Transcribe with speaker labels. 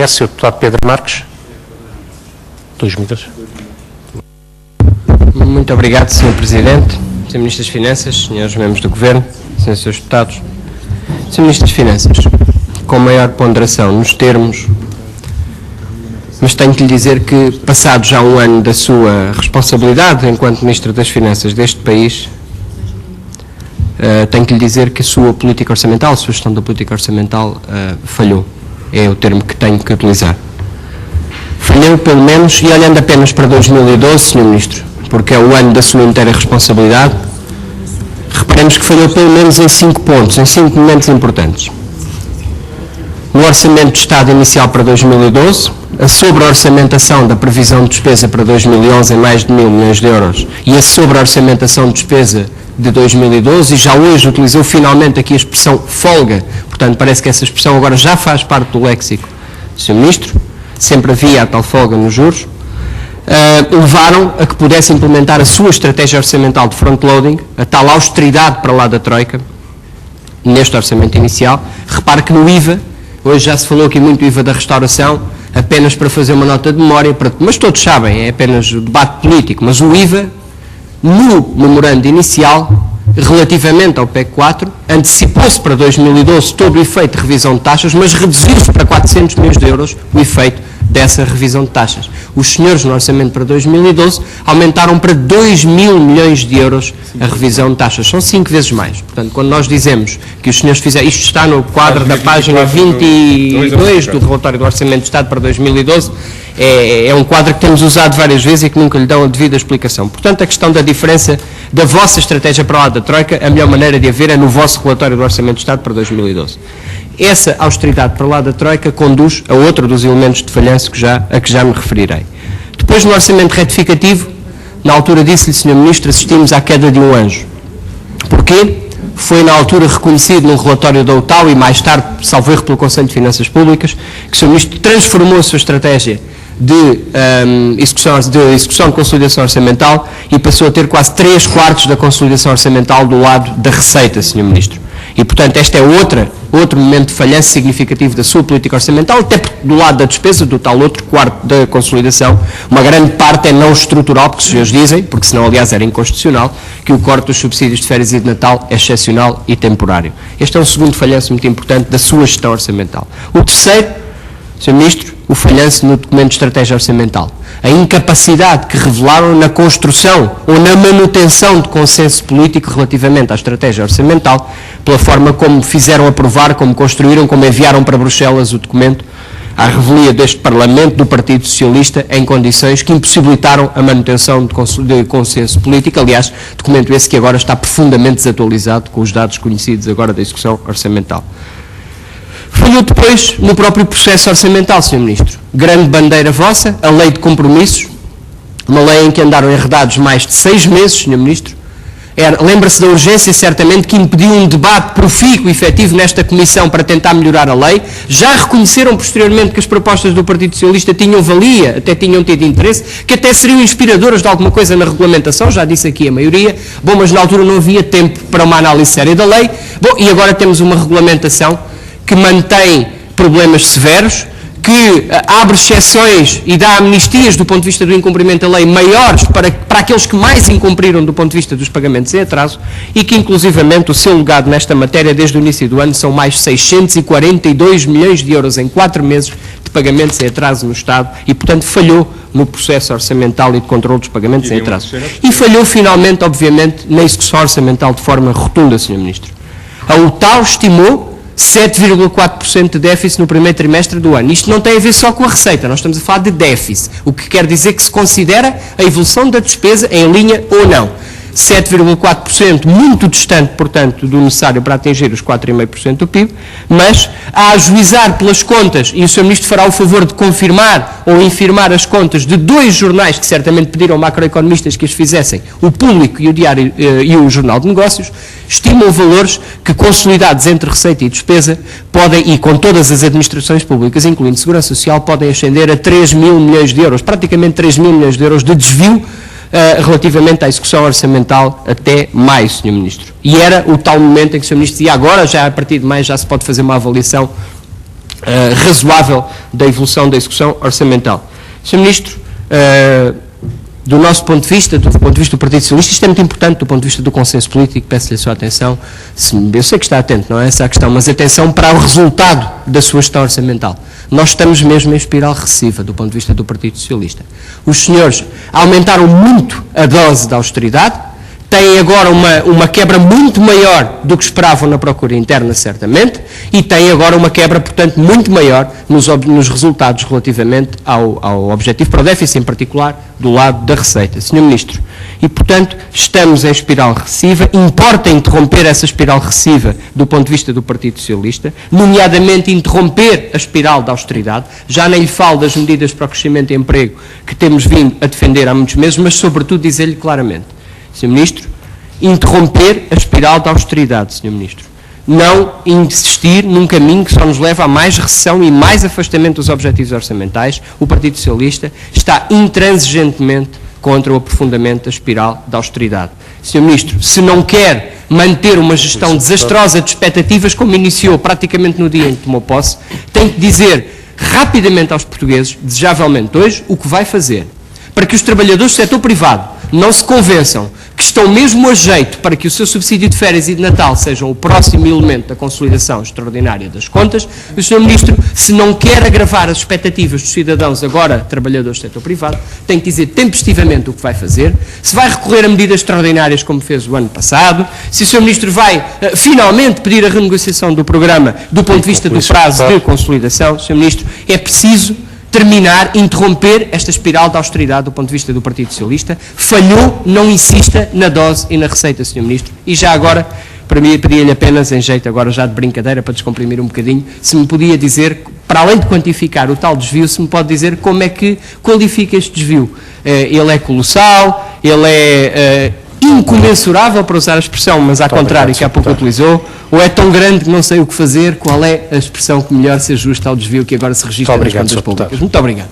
Speaker 1: PS, o deputado Pedro Marques. 2 minutos.
Speaker 2: Muito obrigado, Sr. Presidente, Sr. Ministro das Finanças, senhores membros do Governo, senhores deputados. Sr. Ministro das Finanças, com maior ponderação nos termos, mas tenho que lhe dizer que, passado já um ano da sua responsabilidade enquanto Ministro das Finanças deste país, tenho que lhe dizer que a sua política orçamental, a sua gestão da política orçamental falhou. É o termo que tenho que utilizar. Falhou, pelo menos, e olhando apenas para 2012, Sr. Ministro, porque é o ano da sua inteira responsabilidade, reparemos que falhou pelo menos em 5 pontos, em 5 momentos importantes. No Orçamento de Estado inicial para 2012, a sobre-orçamentação da previsão de despesa para 2011 em mais de 1.000 milhões de euros e a sobre-orçamentação de despesa de 2012, e já hoje utilizou finalmente aqui a expressão folga, portanto parece que essa expressão agora já faz parte do léxico do Sr. Ministro, sempre havia a tal folga nos juros, levaram a que pudesse implementar a sua estratégia orçamental de front-loading, a tal austeridade para lá da Troika, neste orçamento inicial. Repare que no IVA, hoje já se falou aqui muito do IVA da restauração, apenas para fazer uma nota de memória, mas todos sabem, é apenas o debate político, mas o IVA, no memorando inicial, relativamente ao PEC 4, antecipou-se para 2012 todo o efeito de revisão de taxas, mas reduziu-se para 400 milhões de euros o efeito dessa revisão de taxas. Os senhores no orçamento para 2012 aumentaram para 2.000 milhões de euros a revisão de taxas. São 5 vezes mais. Portanto, quando nós dizemos que os senhores fizeram, isto está no quadro da página 22 do relatório do Orçamento de Estado para 2012, é um quadro que temos usado várias vezes e que nunca lhe dão a devida explicação. Portanto, a questão da diferença da vossa estratégia para lá da Troika, a melhor maneira de a ver é no vosso relatório do Orçamento de Estado para 2012. Essa austeridade para lá da Troika conduz a outro dos elementos de falhanço a que já me referirei. Depois, no orçamento retificativo, na altura disse-lhe, Sr. Ministro, assistimos à queda de um anjo. Porquê? Foi na altura reconhecido num relatório da UTAU e mais tarde, salvo erro pelo Conselho de Finanças Públicas, que o Sr. Ministro transformou a sua estratégia de execução de consolidação orçamental e passou a ter quase 3/4 da consolidação orçamental do lado da receita, Sr. Ministro. E, portanto, este é outro momento de falhança significativo da sua política orçamental, até do lado da despesa, do tal outro quarto da consolidação, uma grande parte é não estrutural, porque os senhores dizem, porque senão, aliás, era inconstitucional, que o corte dos subsídios de férias e de Natal é excepcional e temporário. Este é um segundo falhanço muito importante da sua gestão orçamental. O terceiro, Sr. Ministro, o falhanço no documento de estratégia orçamental. A incapacidade que revelaram na construção ou na manutenção de consenso político relativamente à estratégia orçamental, pela forma como fizeram aprovar, como construíram, como enviaram para Bruxelas o documento, à revelia deste Parlamento, do Partido Socialista, em condições que impossibilitaram a manutenção de consenso político. Aliás, documento esse que agora está profundamente desatualizado com os dados conhecidos agora da execução orçamental. Falhou depois no próprio processo orçamental, Sr. Ministro. Grande bandeira vossa, a lei de compromissos, uma lei em que andaram enredados mais de 6 meses, Sr. Ministro. Lembra-se da urgência, certamente, que impediu um debate profícuo e efetivo nesta Comissão para tentar melhorar a lei. Já reconheceram posteriormente que as propostas do Partido Socialista tinham valia, até tinham tido interesse, que até seriam inspiradoras de alguma coisa na regulamentação, já disse aqui a maioria. Bom, mas na altura não havia tempo para uma análise séria da lei. Bom, e agora temos uma regulamentação que mantém problemas severos, que abre exceções e dá amnistias do ponto de vista do incumprimento da lei maiores para aqueles que mais incumpriram do ponto de vista dos pagamentos em atraso e que, inclusivamente, o seu legado nesta matéria desde o início do ano são mais 642 milhões de euros em 4 meses de pagamentos em atraso no Estado e, portanto, falhou no processo orçamental e de controle dos pagamentos em atraso. E falhou, finalmente, obviamente, na execução orçamental de forma rotunda, Sr. Ministro. A UTAU estimou 7,4% de déficit no primeiro trimestre do ano. Isto não tem a ver só com a receita, nós estamos a falar de déficit, o que quer dizer que se considera a evolução da despesa em linha ou não. 7,4%, muito distante, portanto, do necessário para atingir os 4,5% do PIB, mas a ajuizar pelas contas, e o Sr. Ministro fará o favor de confirmar ou infirmar as contas de 2 jornais que certamente pediram macroeconomistas que as fizessem, o Público e o Diário e o Jornal de Negócios, estimam valores que, consolidados entre receita e despesa, podem, e com todas as administrações públicas, incluindo Segurança Social, podem ascender a 3.000 milhões de euros, praticamente 3.000 milhões de euros de desvio relativamente à execução orçamental até maio, Sr. Ministro. E era o tal momento em que o Sr. Ministro dizia agora, já a partir de maio, já se pode fazer uma avaliação razoável da evolução da execução orçamental. Sr. Ministro, do nosso ponto de vista, do ponto de vista do Partido Socialista, isto é muito importante do ponto de vista do consenso político, peço-lhe a sua atenção, eu sei que está atento, não é essa a questão, mas atenção para o resultado da sua gestão orçamental. Nós estamos mesmo em espiral recessiva do ponto de vista do Partido Socialista. Os senhores aumentaram muito a dose da austeridade, têm agora uma quebra muito maior do que esperavam na procura interna, certamente, e têm agora uma quebra, portanto, muito maior nos resultados relativamente ao objetivo para o déficit, em particular, do lado da receita. Sr. Ministro, e, portanto, estamos em espiral recessiva, importa interromper essa espiral recessiva do ponto de vista do Partido Socialista, nomeadamente interromper a espiral da austeridade, já nem lhe falo das medidas para o crescimento e emprego que temos vindo a defender há muitos meses, mas, sobretudo, dizer-lhe claramente, Sr. Ministro, interromper a espiral da austeridade, Sr. Ministro. Não insistir num caminho que só nos leva a mais recessão e mais afastamento dos objetivos orçamentais. O Partido Socialista está intransigentemente contra o aprofundamento da espiral da austeridade. Sr. Ministro, se não quer manter uma gestão desastrosa de expectativas, como iniciou praticamente no dia em que tomou posse, tem que dizer rapidamente aos portugueses, desejavelmente hoje, o que vai fazer, para que os trabalhadores do setor privado não se convençam que estão mesmo a jeito para que o seu subsídio de férias e de Natal sejam o próximo elemento da consolidação extraordinária das contas. O Sr. Ministro, se não quer agravar as expectativas dos cidadãos, agora trabalhadores do setor privado, tem que dizer tempestivamente o que vai fazer, se vai recorrer a medidas extraordinárias como fez o ano passado, se o Sr. Ministro vai finalmente pedir a renegociação do programa do ponto de vista do prazo de consolidação. Sr. Ministro, é preciso terminar, interromper esta espiral da austeridade do ponto de vista do Partido Socialista. Falhou, não insista na dose e na receita, Sr. Ministro. E já agora, para mim, pedia-lhe apenas, em jeito agora já de brincadeira, para descomprimir um bocadinho, se me podia dizer, para além de quantificar o tal desvio, se me pode dizer como é que qualifica este desvio. Ele é colossal, ele é incomensurável, para usar a expressão, mas ao contrário, que há pouco utilizou, ou é tão grande que não sei o que fazer, qual é a expressão que melhor se ajusta ao desvio que agora se registra nas contas públicas. Muito obrigado.